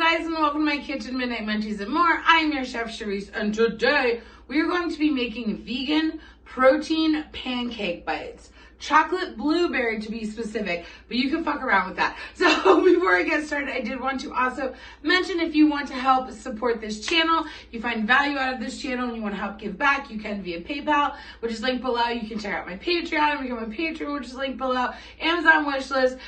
guys, and welcome to my kitchen, Midnight Munchies and more. I am your chef, Charisse, and today we are going to be making vegan protein pancake bites. Chocolate blueberry to be specific, but you can fuck around with that. So before I get started, I did want to also mention if you want to help support this channel, you find value out of this channel and you want to help give back, you can via PayPal, which is linked below. You can check out my Patreon and become a patron, which is linked below. Amazon wishlist,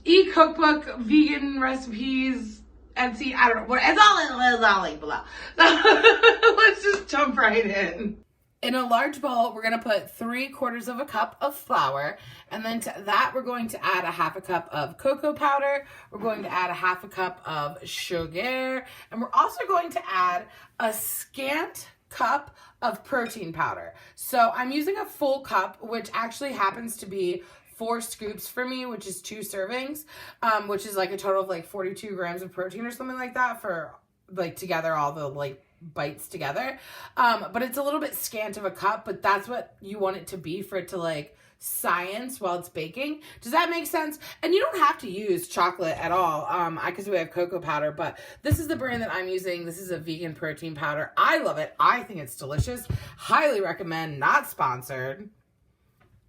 ecookbook, vegan recipes, Etsy, I don't know. It's all linked below. So let's just jump right in. In a large bowl, we're going to put 3/4 cup of flour, and then to that we're going to add a 1/2 cup of cocoa powder. We're going to add a 1/2 cup of sugar, and we're also going to add a scant cup of protein powder. So I'm using a full cup, which actually happens to be 4 scoops for me, which is 2 servings, which is like a total of like 42 grams of protein or something like that for like together, all the like bites together. But it's a little bit scant of a cup, but that's what you want it to be for it to like science while it's baking. Does that make sense? And you don't have to use chocolate at all, because we have cocoa powder, but this is the brand that I'm using. This is a vegan protein powder. I love it. I think it's delicious. Highly recommend, not sponsored.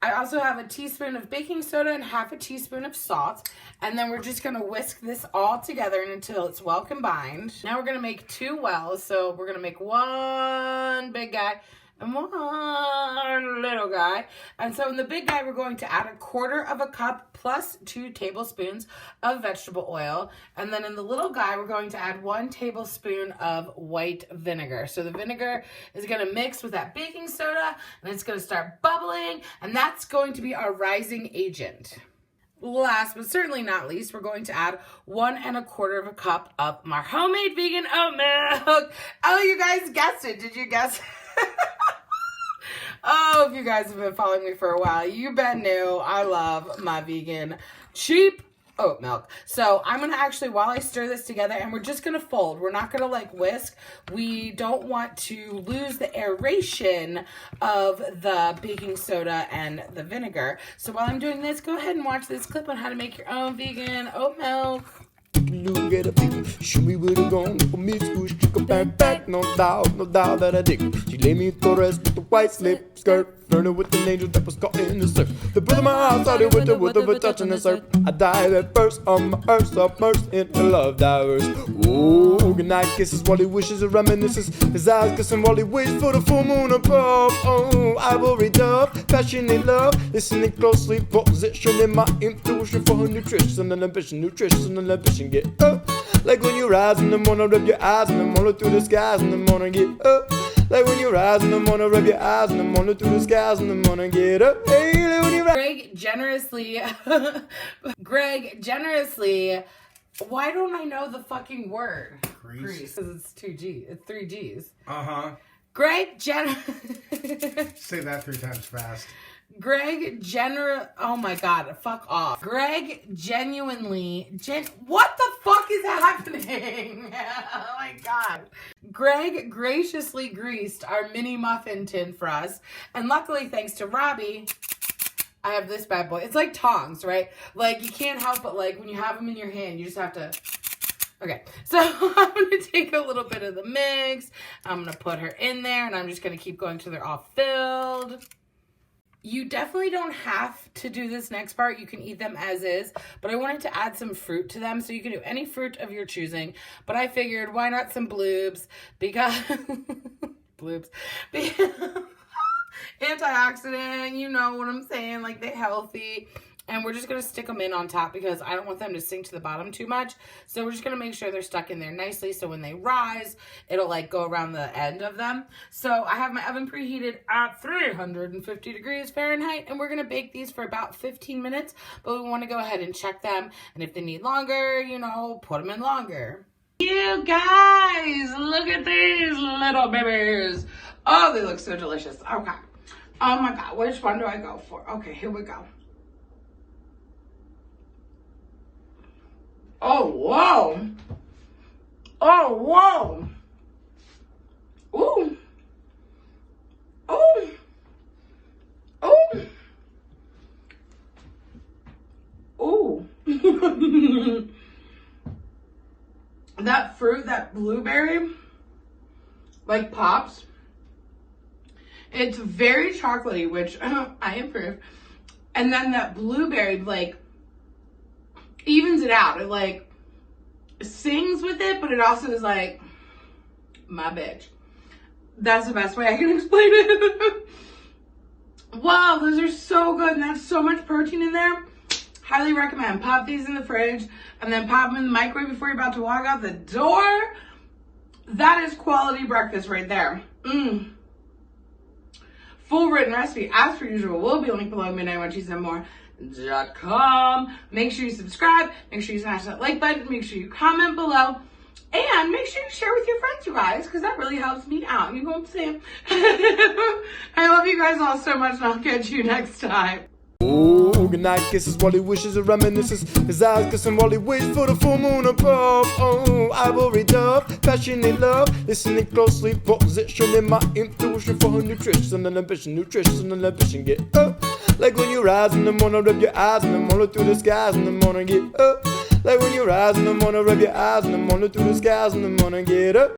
I also have a teaspoon of baking soda and 1/2 teaspoon of salt. And then we're just going to whisk this all together until it's well combined. Now we're going to make 2 wells. So we're going to make 1 big guy and 1 little guy. And so in the big guy, we're going to add 1/4 cup plus 2 tablespoons of vegetable oil. And then in the little guy, we're going to add 1 tablespoon of white vinegar. So the vinegar is going to mix with that baking soda and it's going to start bubbling. And that's going to be our rising agent. Last but certainly not least, we're going to add 1 1/4 cup of my homemade vegan oat milk. Oh, you guys guessed it. Did you guess it? Oh, if you guys have been following me for a while, you bet knew I love my vegan cheap oat milk. So I'm going to actually, while I stir this together, and we're just going to fold. We're not going to like whisk. We don't want to lose the aeration of the baking soda and the vinegar. So while I'm doing this, go ahead and watch this clip on how to make your own vegan oat milk. Get a peek, show me where to go. For me, squish, chicken, back, no doubt that I dig. She laid me to rest with the white slip skirt, flirting with an angel that was caught in the surf. The brother of my heart started with the touching the surf. I dive at first on my earth, submersed in a love divers. Oh, goodnight kisses while he wishes and reminisces. His eyes kissing while he waits for the full moon above. Oh, ivory dove, passionate love, listening closely, positioning my intuition for her nutrition and ambition, get up. Like when you rise in the morning, rub your eyes in the morning through the skies in the morning, get up. Like when you rise in the morning, rub your eyes in the morning through the skies in the morning, get up. Hey, like when you rise. Greg generously, why don't I know the fucking word? Grease. Because it's 2 G's. It's 3 G's. Uh-huh. Greg Say that 3 times fast. oh my god, fuck off. Greg what the fuck is happening? Oh my god. Greg graciously greased our mini muffin tin for us, and luckily thanks to Robbie, I have this bad boy. It's like tongs, right? Like you can't help but like when you have them in your hand, you just have to. Okay, so I'm going to take a little bit of the mix. I'm going to put her in there, and I'm just going to keep going till they're all filled. You definitely don't have to do this next part. You can eat them as is, but I wanted to add some fruit to them. So you can do any fruit of your choosing, but I figured why not some bloobs, because antioxidant, you know what I'm saying, like they're healthy. And we're just going to stick them in on top because I don't want them to sink to the bottom too much. So we're just going to make sure they're stuck in there nicely. So when they rise, it'll like go around the end of them. So I have my oven preheated at 350 degrees Fahrenheit. And we're going to bake these for about 15 minutes. But we want to go ahead and check them. And if they need longer, you know, put them in longer. You guys, look at these little babies. Oh, they look so delicious. Okay. Oh my God. Which one do I go for? Okay, here we go. Oh, whoa. Oh, whoa. Ooh. Ooh. Ooh. Ooh. that fruit, that blueberry, like pops. It's very chocolatey, which I approve. And then that blueberry, like, evens it out. It, like, sings with it, but it also is like, my bitch. That's the best way I can explain it. Wow, those are so good. And that's so much protein in there. Highly recommend. Pop these in the fridge and then pop them in the microwave before you're about to walk out the door. That is quality breakfast right there. Full written recipe, as per usual, will be linked below, midnightmunchiesandmore.com. Make sure you subscribe. Make sure you smash that like button. Make sure you comment below. And make sure you share with your friends, you guys, because that really helps me out. You know what I'm saying? I love you guys all so much, and I'll catch you next time. Oh, good night kisses while he wishes and reminisces. His eyes kissing while he waits for the full moon above. Oh, ivory dove, passionate love. Listening closely, positioning my intuition for her nutrition and ambition. Nutrition and ambition, get up. Like when you rise in the morning, rub your eyes in the morning through the skies in the morning, get up. Like when you rise in the morning, rub your eyes in the morning through the skies in the morning, get up.